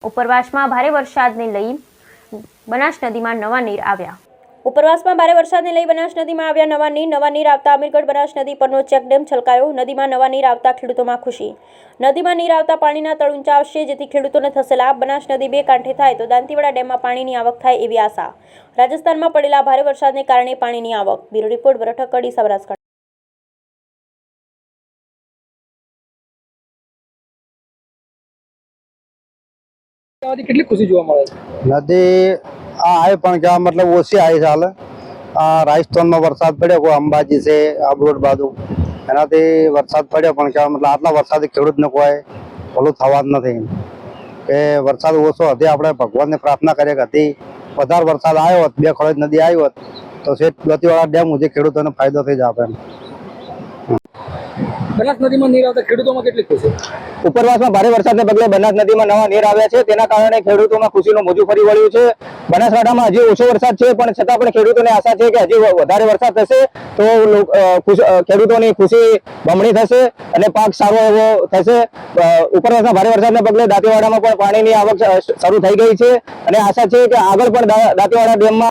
ઉપરવાસમાં ભારે વરસાદને લઈ બનાસ નદીમાં નવા નીર આવ્યા. ઉપરવાસમાં ભારે વરસાદને લઈ બનાસ નદીમાં આવ્યા નવા નીર આવતા અમીરગઢ બનાસ નદી પરનો ચેકડેમ છલકાયો. નદીમાં નવા નીર આવતા ખેડૂતોમાં ખુશી. નદીમાં નીર આવતા પાણીના તળ ઊંચા આવશે, જેથી ખેડૂતોને થશે લાભ. બનાસ નદી બે કાંઠે થાય તો દાંતીવાડા ડેમમાં પાણીની આવક થાય એવી આશા. રાજસ્થાનમાં પડેલા ભારે વરસાદને કારણે પાણીની આવક. બ્યુરો રિપોર્ટ બરઠક કડી સૌરાષ્ટ્ર. કેટલી ખુશી જોવા મળે છે? નદી આવે પણ क्या मतलब ઓછી આવી ચાલે. રાજસ્થાનમાં વરસાદ પડ્યો કોઈ અંબાજી છે આબરોડ બાજુ, એનાથી વરસાદ પડ્યો પણ क्या मतलब આટલા વરસાદથી ખેડૂતને કોઈ ભલું થવા જ નથી. કે વરસાદ ઓછો હતી, આપણે ભગવાનને પ્રાર્થના કરીએ કે હતી વધારે વરસાદ આવ્યો હોત, બે ખોળજ નદી આવી હોત તો દાંતીવાડા ડેમ સુધી ખેડૂતોને ફાયદો થઈ જાય. બનાસ નદીમાં નીર આવતા ખેડૂતોમાં કેટલી ખુશી? ઉપરવાસમાં ભારે વરસાદને પગલે બનાસ નદીમાં નવા નીર આવ્યા છે, તેના કારણે ખેડૂતોમાં ખુશીનું મોજું ફરી વળ્યું છે. બનાસકાંઠામાં હજી ઓછો વરસાદ છે, પણ છતાં પણ ખેડૂતોને આશા છે કે હજી વધારે વરસાદ થશે તો ખેડૂતોની ખુશી બમણી થશે અને પાક સારો એવો થશે. ઉપરવાસમાં ભારે વરસાદને પગલે દાંતીવાડામાં પણ પાણીની આવક શરૂ થઈ ગઈ છે અને આશા છે કે આગળ પણ દાંતીવાડા ડેમમાં